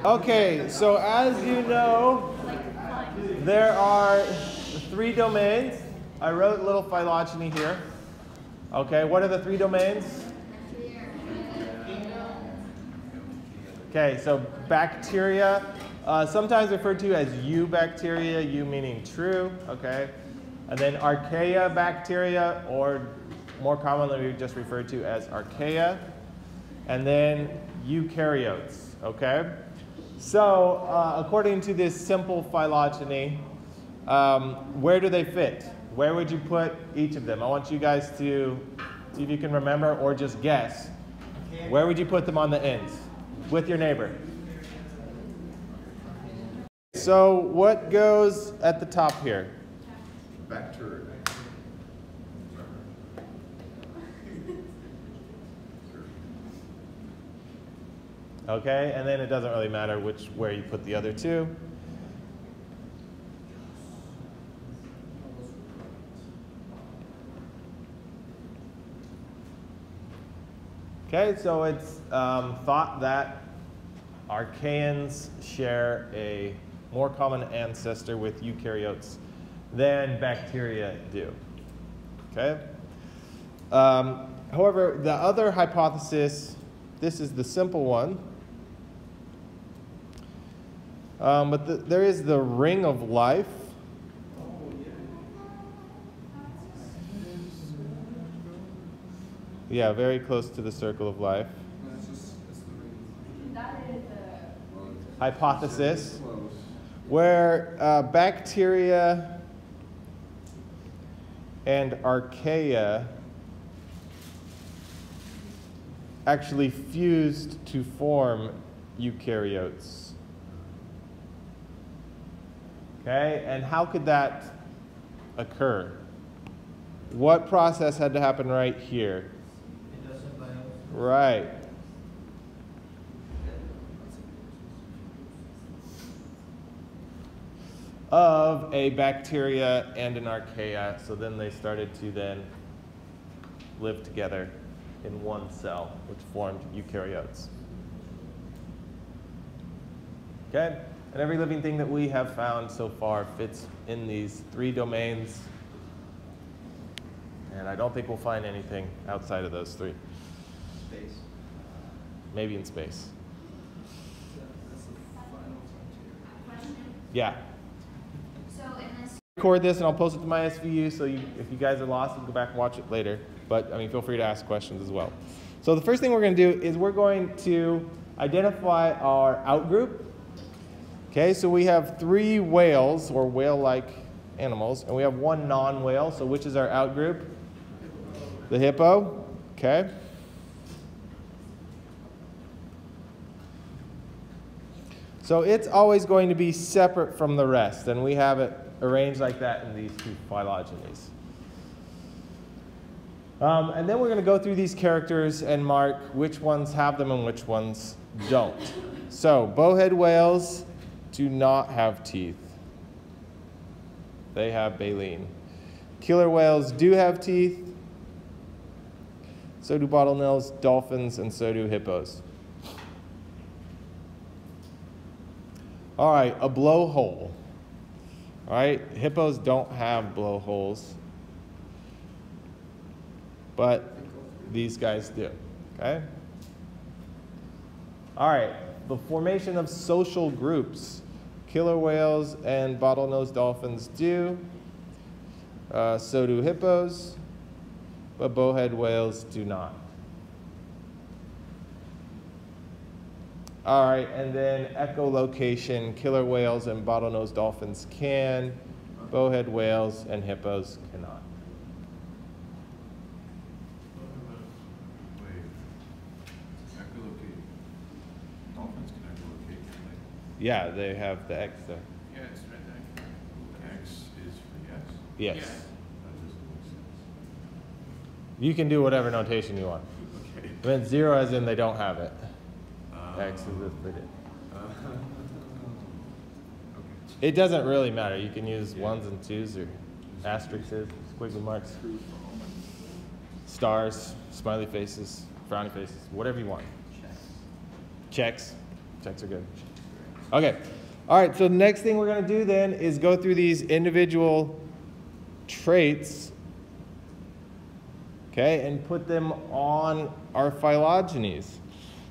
Okay, so as you know, there are 3 domains. I wrote a little phylogeny here. Okay, what are the 3 domains? Okay, so bacteria, sometimes referred to as eubacteria, eu meaning true, okay? And then archaea bacteria, or more commonly just referred to as archaea. And then eukaryotes, okay? So according to this simple phylogeny, where do they fit? Where would you put each of them? I want you guys to see if you can remember or just guess. Where would you put them on the ends with your neighbor? So what goes at the top here? Bacteria. Okay, and then it doesn't really matter where you put the other 2. Okay, so it's thought that archaeans share a more common ancestor with eukaryotes than bacteria do. Okay. However, the other hypothesis, this is the simple one, but there is the ring of life. Yeah, very close to the circle of life. Hypothesis, where bacteria and archaea actually fused to form eukaryotes. Okay, and how could that occur? What process had to happen right here? Right. Of a bacteria and an archaea, so then they started to then live together in one cell, which formed eukaryotes. Okay, and every living thing that we have found so far fits in these 3 domains, and I don't think we'll find anything outside of those 3. Space. Maybe in space. That's the final frontier. Yeah. So in this, Record this and I'll post it to my SVU, so if you guys are lost, you can go back and watch it later. But I mean, feel free to ask questions as well. So the first thing we're going to do is we're going to identify our outgroup. Okay, so we have 3 whales or whale-like animals, and we have 1 non-whale. So which is our outgroup? The hippo. Okay. So it's always going to be separate from the rest, and we have it arranged like that in these 2 phylogenies. And then we're going to go through these characters and mark which ones have them and which ones don't. So bowhead whales do not have teeth. They have baleen. Killer whales do have teeth. So do bottlenose, dolphins, and so do hippos. All right, a blowhole. All right, hippos don't have blowholes, but these guys do, okay? All right, the formation of social groups. Killer whales and bottlenose dolphins do, so do hippos, but bowhead whales do not. All right, and then echolocation, killer whales and bottlenose dolphins can, bowhead whales and hippos cannot. Wait. Echolocate. Dolphins can echolocate, can't they? Yeah, they have the X there. Yeah, it's right there. X is for yes? Yes. That doesn't make sense. You can do whatever notation you want. Okay. When 0 as in they don't have it. X is if they did. Okay. It doesn't really matter. You can use 1s and 2s or asterisks, squiggly marks, stars, smiley faces, frowny faces, whatever you want. Checks. Checks are good. Okay. All right, so the next thing we're going to do then is go through these individual traits, okay, and put them on our phylogenies.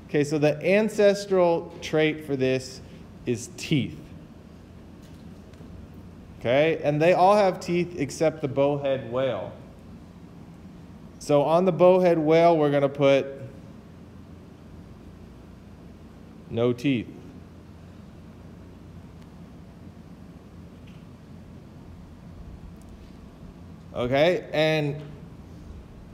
Okay, so the ancestral trait for this is teeth. Okay, and they all have teeth except the bowhead whale. So on the bowhead whale, we're going to put no teeth. Okay, and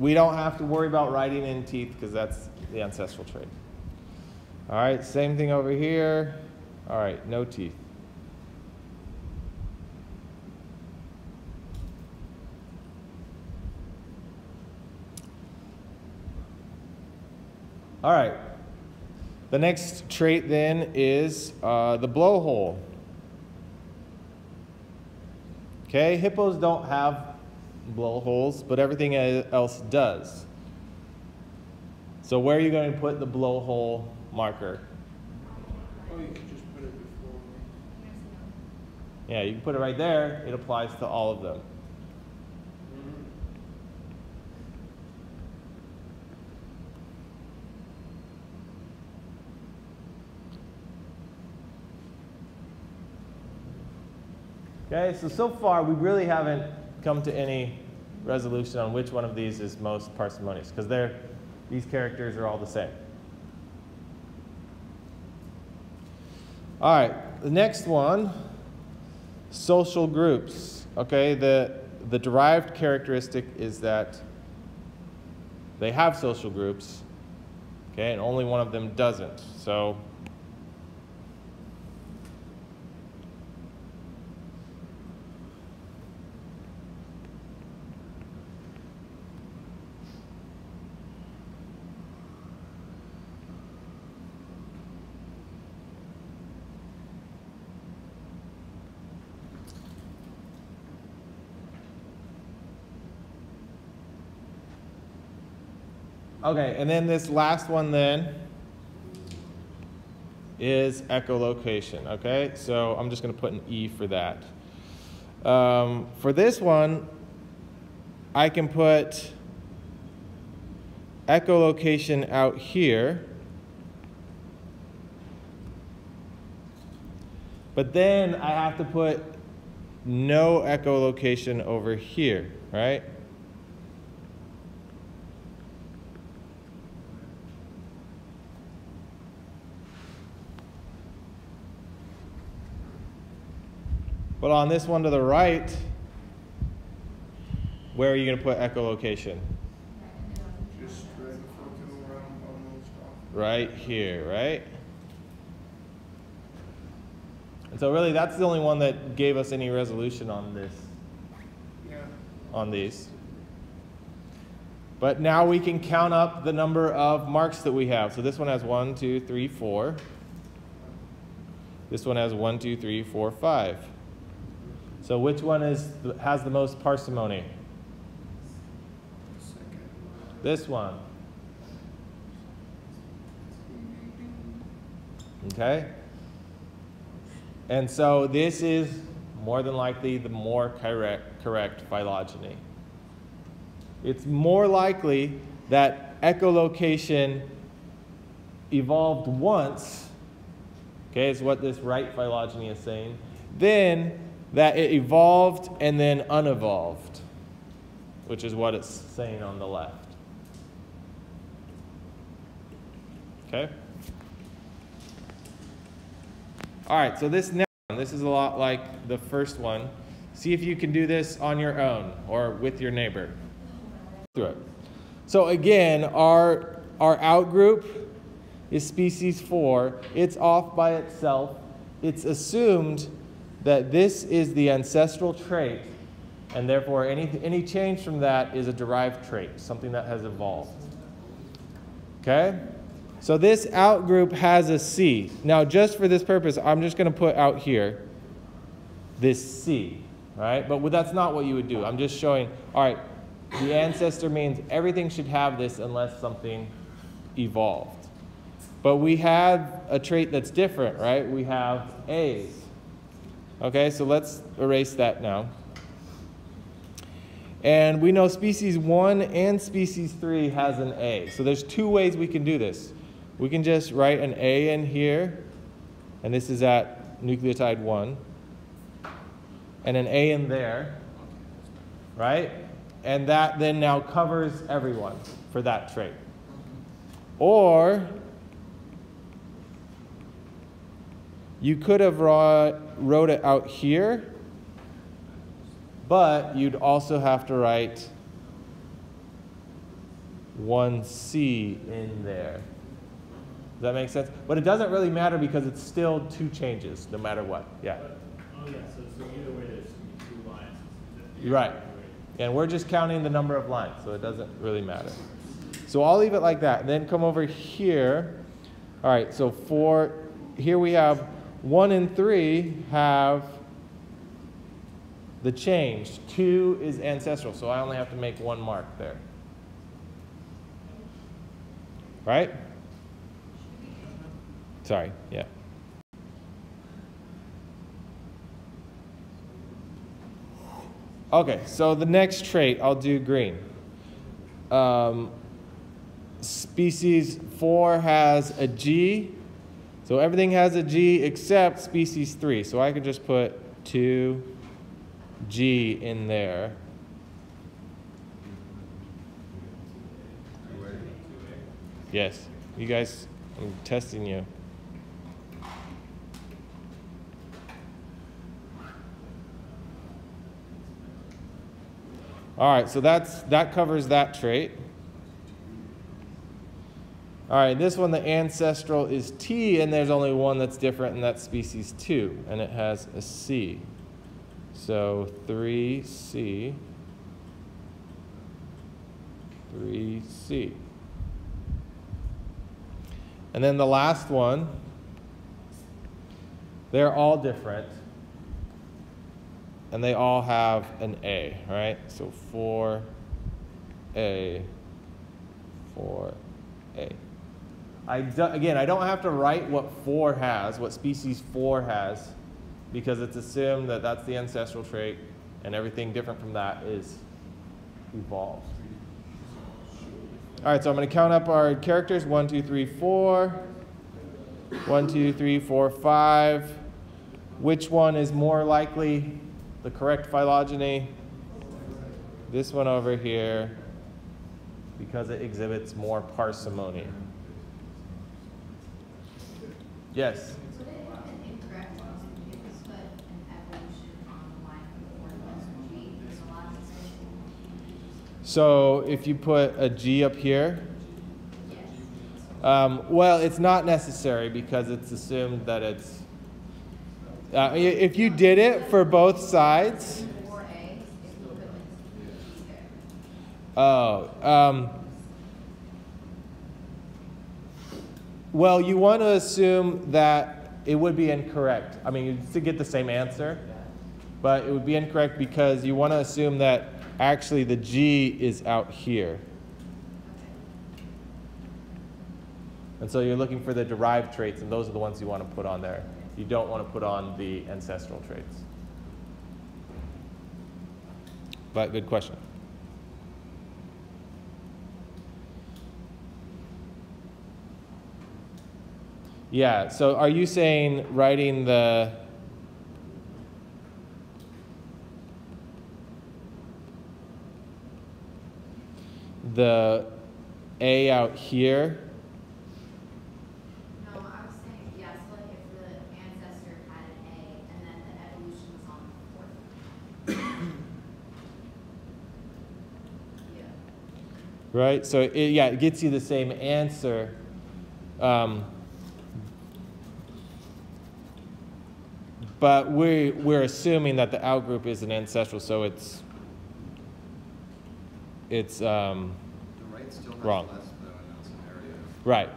we don't have to worry about writing in teeth because that's the ancestral trait. All right, same thing over here. All right, no teeth. All right, the next trait then is the blowhole. Okay, hippos don't have blowholes, but everything else does. So where are you going to put the blowhole marker? Oh, you can just put it before. Yeah, you can put it right there. It applies to all of them. Okay, so far we really haven't come to any resolution on which one of these is most parsimonious, because these characters are all the same. All right, the next one, social groups. Okay, the derived characteristic is that they have social groups, okay, and only one of them doesn't. So okay, and then this last one then is echolocation, okay? So I'm just going to put an E for that. For this one, I can put echolocation out here, but then I have to put no echolocation over here, right? But on this one to the right, where are you going to put echolocation? Just spread the photo around almost off. Right here, right? And so really that's the only one that gave us any resolution on this, Yeah. on these. But now we can count up the number of marks that we have. So this one has 1, 2, 3, 4. This one has 1, 2, 3, 4, 5. So which one has the most parsimony? Second. This one. Okay? And so this is more than likely the more correct phylogeny. It's more likely that echolocation evolved once, okay, is what this right phylogeny is saying, then that it evolved and then unevolved, which is what it's saying on the left. Okay? All right, so this next one, this is a lot like the first one. See if you can do this on your own or with your neighbor. Through it. So again, our outgroup is species 4. It's off by itself. It's assumed that this is the ancestral trait, and therefore any change from that is a derived trait, something that has evolved. Okay? So this outgroup has a C. Now, just for this purpose, I'm just going to put out here this C, right? But that's not what you would do. I'm just showing, all right, the ancestor means everything should have this unless something evolved. But we have a trait that's different, right? We have A's. Okay, so let's erase that now. And we know species 1 and species 3 has an A. So there's two ways we can do this. We can just write an A in here, and this is at nucleotide 1, and an A in there, right? And that then now covers everyone for that trait. Or you could have wrote it out here, but you'd also have to write 1C in there. Does that make sense? But it doesn't really matter because it's still two changes no matter what. Yeah. Oh yeah, so either way there's two lines. Right. And we're just counting the number of lines, so it doesn't really matter. So I'll leave it like that. And then come over here. All right, so here we have 1 and 3 have the change. 2 is ancestral, so I only have to make one mark there. Right? Sorry, yeah. Okay, so the next trait, I'll do green. Species 4 has a G. So everything has a G except species 3. So I could just put 2G in there. Yes, you guys, I'm testing you. All right, so that covers that trait. All right, this one, the ancestral is T, and there's only one that's different, and that's species 2, and it has a C. So 3C, 3C. And then the last one, they're all different, and they all have an A, right? So 4A, 4A. Again, I don't have to write what 4 has, what species 4 has, because it's assumed that that's the ancestral trait, and everything different from that is evolved. All right, so I'm going to count up our characters. 1, 2, 3, 4. 1, 2, 3, 4, 5. Which one is more likely the correct phylogeny? This one over here, because it exhibits more parsimony. Yes? Would it have been incorrect if we put an evolution on the line before G? There's a lot of discussion. So if you put a G up here, Yes. well, it's not necessary because it's assumed that it's, if you did it for both sides. 4A, if you put like G there. Oh, well, you want to assume that it would be incorrect. I mean, you'd still get the same answer, but it would be incorrect because you want to assume that actually the G is out here. And so you're looking for the derived traits, and those are the ones you want to put on there. You don't want to put on the ancestral traits. But good question. Yeah, so are you saying writing the A out here? No, I was saying, yes, like if the ancestor had an A and then the evolution was on the fourth. Yeah. Right, so it gets you the same answer. But we're assuming that the outgroup is an ancestral, so it's The right still has wrong. less though in that scenario. Right.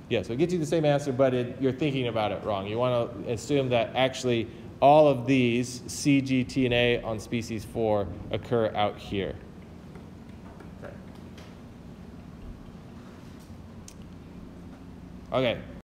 Yeah, so it gets you the same answer, but you're thinking about it wrong. You want to assume that actually all of these, C, G, T, and A on species 4 occur out here. Okay. Okay.